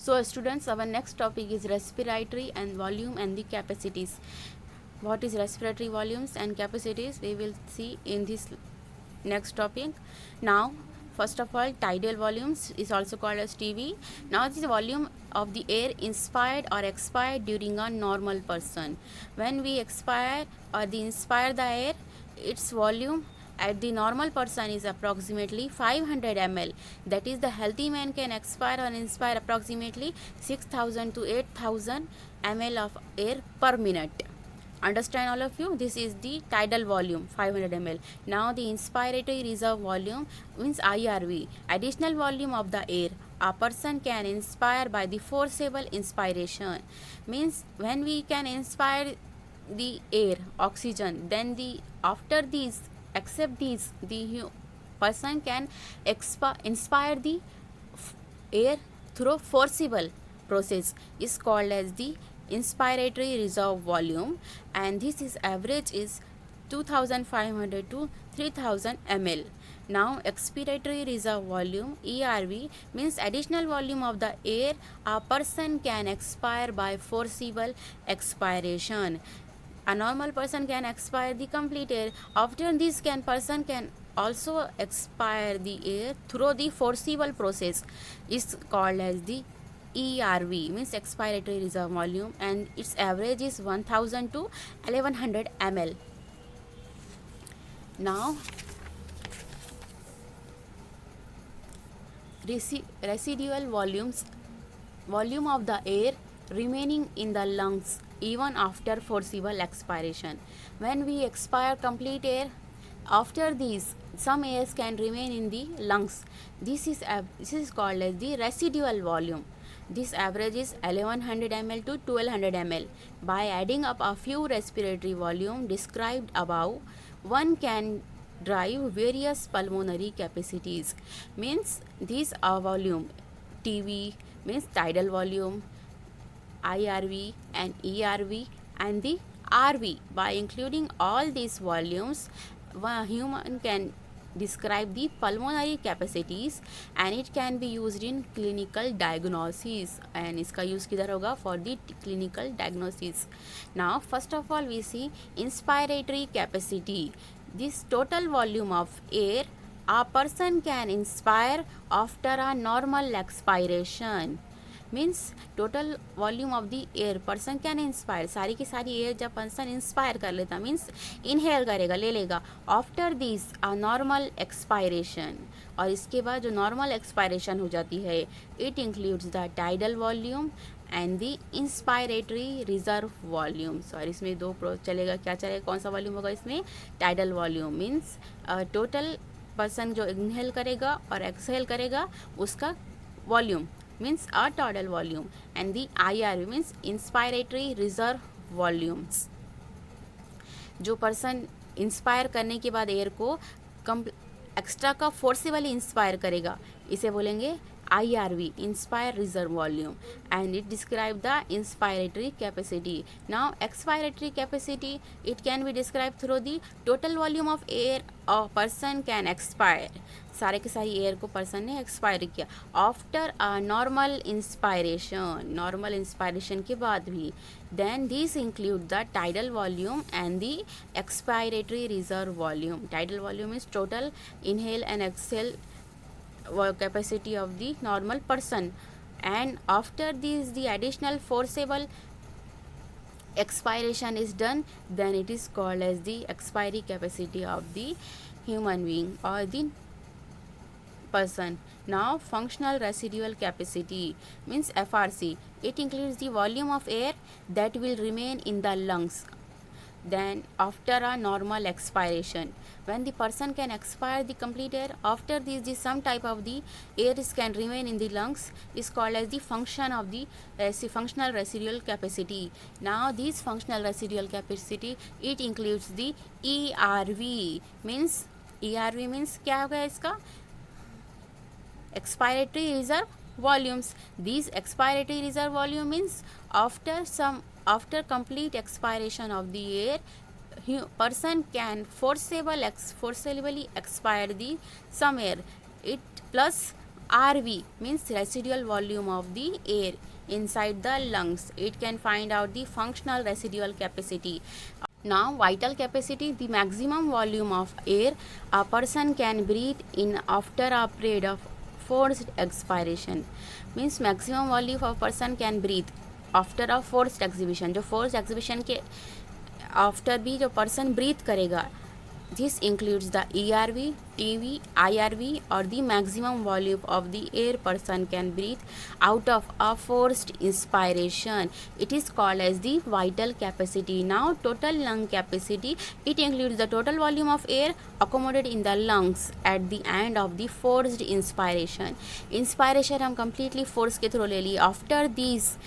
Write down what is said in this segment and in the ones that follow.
So students, our next topic is respiratory and volume and the capacities. What is respiratory volumes and capacities we will see in this next topic. Now first of all, tidal volumes is also called as TV. Now this is the volume of the air inspired or expired during a normal person. When we expire or the inspire the air, its volume at the normal person is approximately 500 ml. That is, the healthy man can expire or inspire approximately 6000 to 8000 ml of air per minute. Understand all of you? This is the tidal volume 500 ml. Now the inspiratory reserve volume means IRV, additional volume of the air a person can inspire by the forcible inspiration. Means when we can inspire the air, oxygen, then the after these, except these, the person can inspire the air through forcible process is called as the inspiratory reserve volume, and this is average is 2500 to 3000 ml. Now expiratory reserve volume ERV means additional volume of the air a person can expire by forcible expiration. A normal person can expire the complete air. After this, person can also expire the air through the forcible process is called as the ERV means expiratory reserve volume, and its average is 1000 to 1100 ml. Now residual volume of the air remaining in the lungs even after forcible expiration. When we expire complete air, after these some airs can remain in the lungs. This is called as the residual volume. This average is 1100 ml to 1200 ml. By adding up a few respiratory volume described above, one can drive various pulmonary capacities. Means these are volume TV means tidal volume, IRV and ERV and the RV. By including all these volumes, one human can describe the pulmonary capacities, and it can be used in clinical diagnosis. And इसका use किधर होगा? For the clinical diagnosis. Now first of all we see inspiratory capacity. This total volume of air a person can inspire after a normal expiration. Means total volume of the air person can inspire, सारी की सारी air जब person inspire कर लेता means inhale करेगा, ले लेगा after this a normal expiration, और इसके बाद जो नॉर्मल एक्सपायरेशन हो जाती है it includes the tidal volume and the inspiratory reserve volumes. और इसमें दो चलेगा, क्या चलेगा, कौन सा वॉल्यूम होगा इसमें? Tidal volume means total person जो इनहेल करेगा और एक्सहेल करेगा उसका volume means a total volume, and the IRV means inspiratory reserve volumes. जो पर्सन इंस्पायर करने के बाद एयर को एक्स्ट्रा का फोर्सिबली इंस्पायर करेगा इसे बोलेंगे IRV, inspire reserve volume, and it describe the inspiratory capacity. Now expiratory capacity, it can be described through the total volume of air a person can expire. सारे के सारी air को person ने expire किया after a normal inspiration के बाद भी. Then this include the tidal volume and the expiratory reserve volume. Tidal volume is total inhale and exhale capacity of the normal person, and after this the additional forcible expiration is done, then it is called as the expiry capacity of the human being or the person. Now functional residual capacity means FRC. It includes the volume of air that will remain in the lungs then after a normal expiration. When the person can expire the complete air, after this the some type of the air can remain in the lungs is called as the function of the functional residual capacity. Now this functional residual capacity it includes the ERV means क्या हो गया इसका? expiratory reserve volumes. These expiratory reserve volume means after complete expiration of the air, person can forcibly expire the some air. It plus RV means residual volume of the air inside the lungs. It can find out the functional residual capacity. Now, vital capacity, the maximum volume of air a person can breathe in after a period of forced expiration. Means maximum volume of person can breathe after a forced exhibition. जो forced exhibition के after भी जो person breathe करेगा, this includes the ERV, TV, IRV or the maximum volume of the air person can breathe out of a forced inspiration. It is called as the vital capacity. Now total lung capacity, it includes the total volume of air accommodated in the lungs at the end of the forced inspiration. Inspiration हम completely force के through ले ली. After these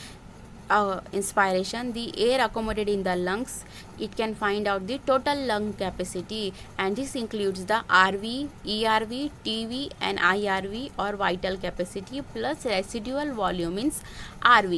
inspiration, the air accommodated in the lungs, it can find out the total lung capacity, and this includes the RV, ERV, TV and IRV or vital capacity plus residual volume means RV.